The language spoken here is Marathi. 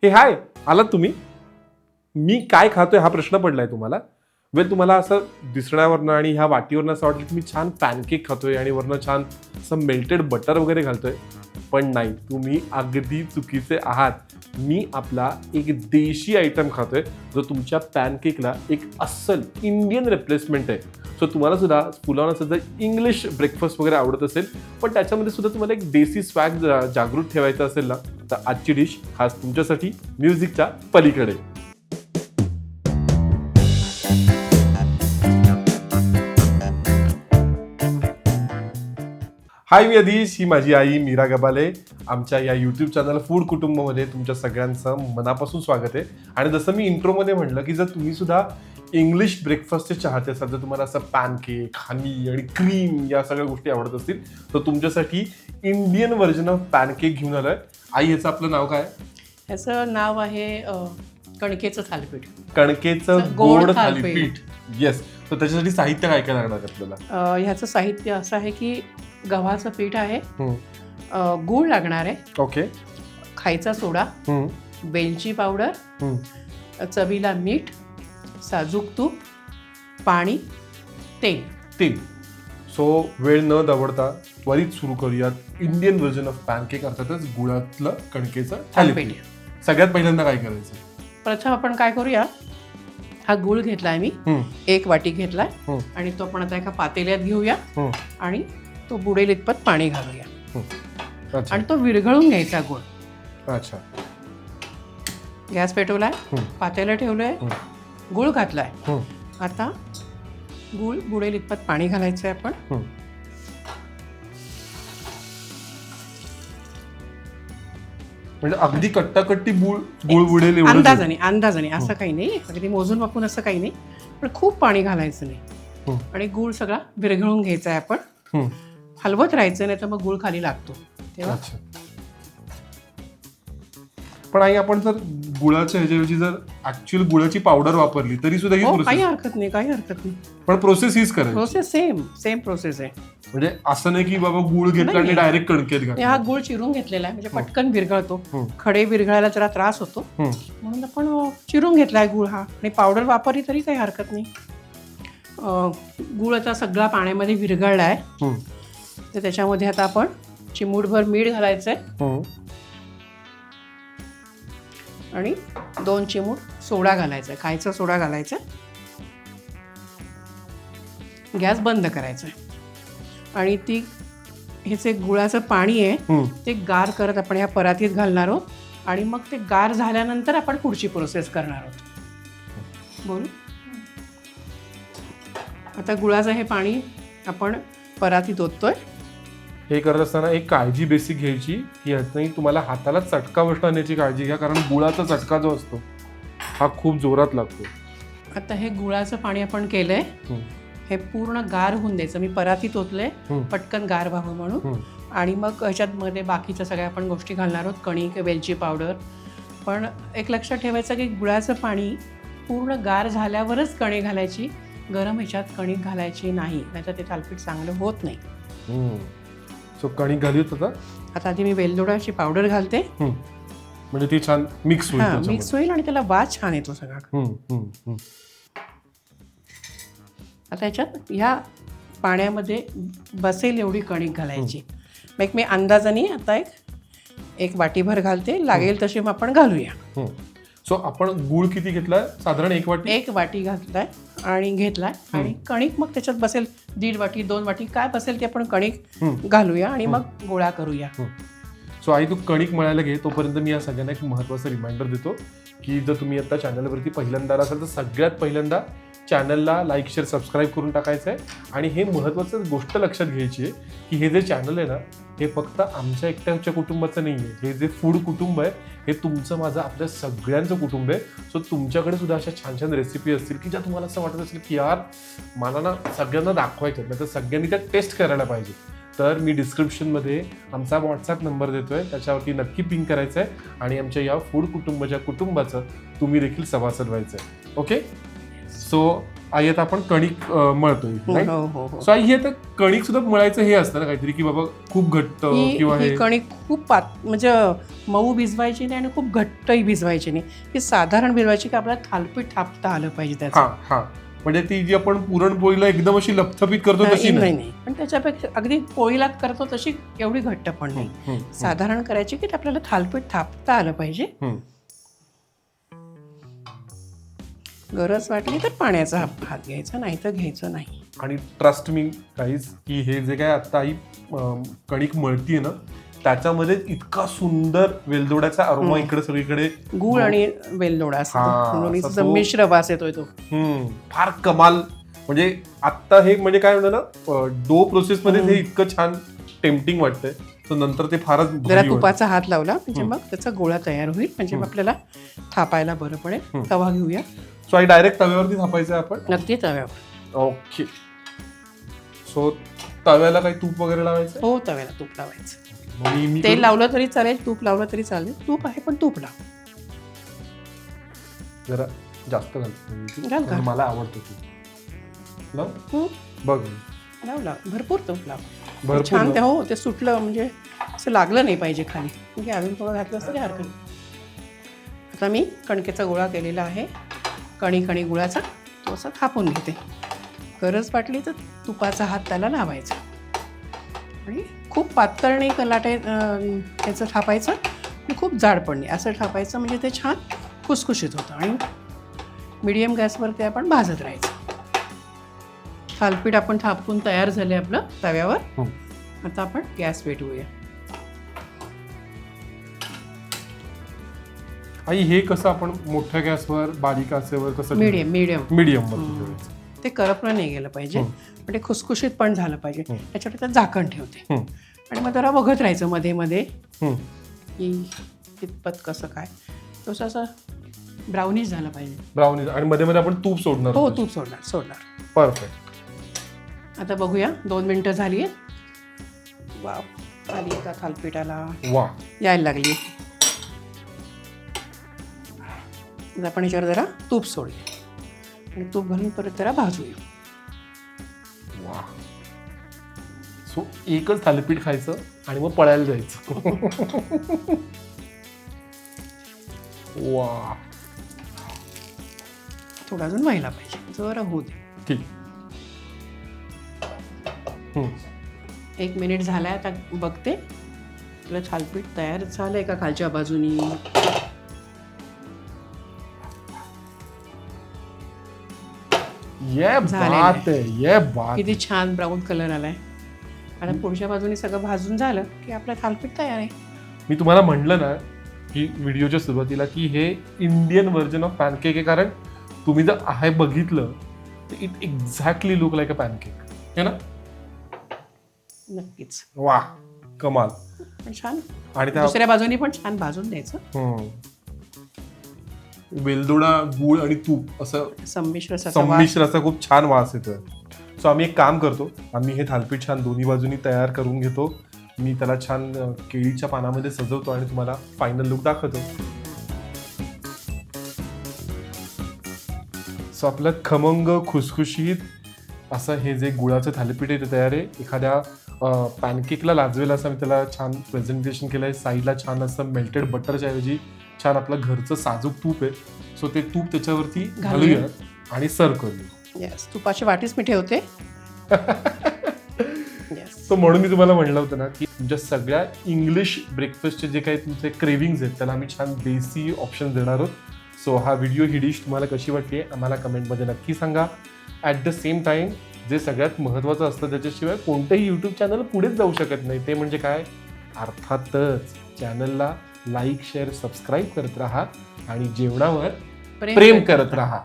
हे हाय, आलात तुम्ही? मी काय खातोय हा प्रश्न पडलाय तुम्हाला? वेल, तुम्हाला असं दिसण्यावरनं आणि ह्या वाटीवरनं असं वाटलं की मी छान पॅनकेक खातोय आणि वरनं छान असं मेल्टेड बटर वगैरे घालतोय. पण नाही, तुम्ही अगदी चुकीचे आहात. मी आपला एक देशी आयटम खातोय जो तुमच्या पॅनकेकला एक अस्सल इंडियन रिप्लेसमेंट आहे. सो तुम्हाला सुद्धा फुलावून असं जर इंग्लिश ब्रेकफास्ट वगैरे आवडत असेल, पण त्याच्यामध्ये सुद्धा तुम्हाला एक देसी स्वॅग जागृत ठेवायचं असेल ना, तर आजची डिश खास तुमच्यासाठी म्युझिकच्या पलीकडे. हाय, मी अधीश, ही माझी आई मीरा गबाले. आमच्या या यूट्यूब चॅनल फूड कुटुंबामध्ये तुमच्या सगळ्यांचं मनापासून स्वागत आहे. आणि जसं मी इंट्रोमध्ये म्हटलं की जर तुम्ही सुद्धा इंग्लिश ब्रेकफास्टचे चाहते असाल, जर तुम्हाला असं पॅनकेक, हनी आणि क्रीम या सगळ्या गोष्टी आवडत असतील, तर तुमच्यासाठी इंडियन व्हर्जन ऑफ पॅनकेक घेऊन आलोय. आई, ह्याचं आपलं नाव काय? ह्याचं नाव आहे कणकेचं थालीपीठ. कणकेचं गोड थालीपीठ. येस. तर त्याच्यासाठी साहित्य काय काय लागणार आपल्याला? ह्याचं साहित्य असं आहे की गव्हाचं पीठ आहे, गूळ लागणार आहे, ओके, खायचा सोडा, वेलची पावडर, चवीला मीठ, साजूक तूप, पाणी, तेल. सो वेळ न दवडता त्वरित सुरू करूयात इंडियन व्हर्जन ऑफ पॅनकेक, अर्थातच गुळातलं कणकेचं थालीपीठ. सगळ्यात पहिल्यांदा काय करायचं? प्रथम आपण काय करूया, हा गूळ घेतलाय मी, 1 वाटी घेतलाय आणि तो आपण आता एका पातेल्यात घेऊया आणि तो बुडेल इतपत पाणी घालूया आणि तो विरघळून घ्यायचा गूळ. अच्छा. गॅस पेटवलाय, पातेलं ठेवलंय, गूळ घातलाय. आता गूळ बुडेल इतपत पाणी घालायचं आहे आपण. म्हणजे अगदी कट्टाकट्टी गुळ बुडेल एवढं? अंदाजाने असं काही नाही, अगदी मोजून वापून असं काही नाही, पण खूप पाणी घालायचं नाही. आणि गूळ सगळा विरघळून घ्यायचा आहे आपण. हलवत राहायचं, नाही तर मग गूळ खाली लागतो तेव्हा. पण आई, आपण जर गुळाच्या ह्याच्याऐवजी जर ऍक्च्युअल गुळाची पावडर वापरली तरी सुद्धा ही प्रोसेस? काही हरकत नाही. पण प्रोसेस हीच करायची? प्रोसेस सेम प्रोसेस आहे. म्हणजे असं नाही की बाबा गुळ घेतला आणि डायरेक्ट कणकेत घातला. हा गूळ चिरून घेतलेला आहे, म्हणजे पटकन विरघळतो. खडे विरघळायला जरा त्रास होतो, म्हणून आपण चिरून घेतलाय गूळ हा. आणि पावडर वापरली तरी काही हरकत नाही. गूळ आता सगळा पाण्यामध्ये विरघळला आहे, तर त्याच्यामध्ये आता आपण चिमूटभर मीठ घालायचंय आणि 2 चिमूट सोडा घालायचा, खायचा सोडा घालायचा. गॅस बंद करायचा आणि हे जे गुळाचं पाणी आहे ते गार करत आपण या परातीत घालणार आहोत आणि मग ते गार झाल्यानंतर आपण पुढची प्रोसेस करणार आहोत. बोलू. आता गुळाचं हे पाणी आपण परातीत ओततोय. हे करत असताना एक काळजी बेसिक घ्यायची की ह्यातही तुम्हाला हाताला चटका बसणार आणण्याची काळजी घ्या, कारण गुळाचा चटका जो असतो हा खूप जोरात लागतो. आता हे गुळाचं पाणी आपण केलंय, हे पूर्ण गार होऊन द्यायचं. मी परातीत ओतलंय पटकन गार व्हावं म्हणून. आणि मग ह्याच्यामध्ये बाकीच्या सगळ्या आपण गोष्टी घालणार आहोत, कणिक, वेलची पावडर. पण एक लक्षात ठेवायचं की गुळाचं पाणी पूर्ण गार झाल्यावरच कणिक घालायची, गरम ह्याच्यात कणिक घालायची नाही, नाहीतर ते थालीपीठ चांगलं होत नाही. सो कणिक घालूयात आता आधी मी वेलदोड्याची पावडर घालते, म्हणजे ती छान मिक्स होईल आणि त्याला वास छान येतो सगळा. आता ह्याच्यात ह्या पाण्यामध्ये बसेल एवढी कणिक घालायची. मग मी अंदाजाने आता एक वाटीभर घालते, लागेल तशी मग आपण घालूया. सो आपण गूळ किती घेतलाय? साधारण 1 वाटी. 1 वाटी घातलाय आणि घेतलाय आणि कणिक मग त्याच्यात बसेल 1.5 वाटी 2 वाटी काय बसेल ते आपण कणिक घालूया आणि मग गोळा करूया. सो आई, तू कणिक मळायला घे, तोपर्यंत मी या सगळ्यांना एक महत्त्वाचं रिमाइंडर देतो की जर तुम्ही आता चॅनलवरती पहिल्यांदा असाल तर सगळ्यात पहिल्यांदा चॅनलला लाईक, शेअर, सबस्क्राईब करून टाकायचं आहे. आणि हे महत्त्वाचं गोष्ट लक्षात घ्यायची आहे की हे जे चॅनल आहे ना, हे फक्त आमच्या एकट्याच्या कुटुंबाचं नाही आहे. हे जे फूड कुटुंब आहे हे तुमचं, माझं, आपल्या सगळ्यांचं कुटुंब आहे. सो तुमच्याकडे सुद्धा अशा छान छान रेसिपी असतील की ज्या तुम्हाला असं वाटत असेल की यार मला ना सगळ्यांना दाखवायचं, नाही तर सगळ्यांनी त्या टेस्ट करायला पाहिजे, तर मी डिस्क्रिप्शनमध्ये आमचा व्हॉट्सॲप नंबर देतोय, त्याच्यावरती नक्की पिंग करायचं आहे आणि आमच्या या फूड कुटुंबाच्या कुटुंबाचं तुम्ही देखील सभासद व्हायचं आहे. ओके. सो आई आता आपण कणिक मळतोय right? हो हो हो. सो आई हे आता कणिक सुद्धा मळायचं हे असतं ना काहीतरी की बाबा खूप घट्ट किंवा ही हे कणिक खूप म्हणजे मऊ भिजवायची नाही आणि खूप घट्टही भिजवायची नाही. ही साधारण भिजवायची की आपल्याला थालपीठ थापता आलं पाहिजे त्याचं. हा हा म्हणजे ती जी आपण पुरणपोळीला एकदम अशी लपथपीत करतो तशी नाही नाही. नाही, पण त्याच्यापेक्षा अगदी पोळीला करतो तशी एवढी घट्ट पण नाही. साधारण करायची की आपल्याला थालपीठ थापता आलं पाहिजे. गरज वाटली तर पाण्याचा हात घ्यायचा, नाही तर घ्यायचं नाही. आणि ट्रस्ट मी गाईज की हे जे काय आता आई कणिक मळतीये ना त्याच्यामध्ये इतका सुंदर वेलदोड्याचा अरोमा इकडे सगळीकडे गूळ आणि वेलदोडा हा, असतो दोन्हीचा असा जो तो- मिश्र वास येतोय तो. फार कमाल. म्हणजे आता हे म्हणजे काय म्हणतं ना डो प्रोसेस मध्ये हे इतकं छान टेम्पटिंग वाटतंय तर नंतर ते फारच जरा भारी वाटतं. तुपाचा हात लावला म्हणजे मग त्याचा गोळा तयार होईल, म्हणजे मग आपल्याला थापायला बरं पडेल. तवा घेऊया. सो आई डायरेक्ट तव्यावरती थापायचं आपण. नक्की तव्यावर. ओके. सो तव्याला काही तूप वगैरे लावायचं. हो, तव्याला तूप लावायचं. मी तेल लावलं तरी चालेल, तूप लावलं तरी चालेल. तूप आहे पण तूप लाव. जरा जास्त घालतो घाल का? मला आवडतो तूप. लाव? बघ लाव भरपूर तूप लाव. भरपूर छान लाव. ते हो ते सुटलं म्हणजे असं लागलं नाही पाहिजे खाली. म्हणजे अजून थोडं घातलं असतं काही हरकत नाही. आता मी कणकेचा गोळा केलेला आहे, कणी गुळाचा. तो असा थापून घेते. गरज वाटली तर तुपाचा हात त्याला लावायचा आणि खूप पातळ नाही लाटे त्याचं थापायचं आणि खूप जाड पण नाही असं थापायचं, म्हणजे ते छान खुसखुशीत होतं. आणि मीडियम गॅसवर ते आपण भाजत राहायचं. थालपीठ आपण थापून तयार झाले आपलं तव्यावर. आता आपण गॅस पेटवूया. आई हे कसं आपण मोठ्या गॅसवर बारीक आचेवर कसं मीडियम मीडियम मध्ये ठेवायचं. ते करपलं नाही गेलं पाहिजे, पण ते खुसखुशीत पण झालं पाहिजे. त्याच्यावर त्यात झाकण ठेवते आणि मग जरा बघत राहायचं मध्ये मध्ये की कितपत कसं काय. तसं असं ब्राउनिश झालं पाहिजे. ब्राउनी आणि मध्ये मध्ये आपण तूप सोडणार. हो, तूप सोडणार. परफेक्ट. आता बघूया 2 मिनिटं झाली आहेत. वा, आली का थालपीठाला वा यायला लागली. आपण याच्यावर जरा तूप सोडूया आणि तूप घालून परत जरा भाजूया. वा. सो एकच थालीपीठ खायचं आणि मग पळायला जायचं. वा. थोडा अजून व्हायला पाहिजे, जरा होऊ दे. ठीक. 1 मिनिट झालाय. आता बघते आपलं थालपीठ तयार झालंय का खालच्या बाजूनी. ये बात आहे, ये बात. किती छान ब्राऊन कलर आलाय. आणि पुढच्या बाजूने सगळं भाजून झालं की आपलं थालपीठ तयार आहे. मी तुम्हाला म्हटलं ना की व्हिडिओच्या सुरुवातीला की हे इंडियन व्हर्जन ऑफ पॅनकेक आहे, कारण तुम्ही जर आहे बघितलं तर it exactly look like a pancake है ना. नक्कीच. वा कमाल. पण छान. आणि त्या दुसऱ्या बाजूने पण छान भाजून द्यायचं. वेलदोडा गूळ आणि तूप असं संमिश्र संमिश्राचा खूप छान वास येतोय. सो आम्ही एक काम करतो, आम्ही हे थालपीठ छान दोन्ही बाजूनी तयार करून घेतो. मी त्याला छान केळीच्या पानामध्ये सजवतो आणि तुम्हाला फायनल लुक दाखवतो. सो आपलं खमंग खुसखुशीत असं हे जे गुळाचं थालीपीठ आहे ते तयार आहे. एखाद्या पॅनकेकला लाजवेल असं मी त्याला छान प्रेझेंटेशन केलं आहे. साईडला छान असं मेल्टेड बटरच्या ऐवजी छान आपलं घरचं साजूक तूप आहे. सो ते तूप त्याच्यावरती घालूया आणि सर्व करूया. येस, तुपाची वाटीच मी ठेवते. सो म्हणून मी तुम्हाला म्हटलं होतं ना की तुमच्या सगळ्या इंग्लिश ब्रेकफास्टचे जे काही तुमचे क्रेविंग्स आहेत त्याला आम्ही छान देसी ऑप्शन देणार आहोत. सो हा व्हिडिओ ही डिश तुम्हाला कशी वाटली आम्हाला कमेंटमध्ये नक्की सांगा. ॲट द सेम टाईम जे सगळ्यात महत्त्वाचं असतं त्याच्याशिवाय कोणतंही यूट्यूब चॅनल पुढेच जाऊ शकत नाही. ते म्हणजे काय, अर्थातच चॅनलला लाईक शेअर सबस्क्राईब करत राहा आणि जेवणावर प्रेम करत राहा.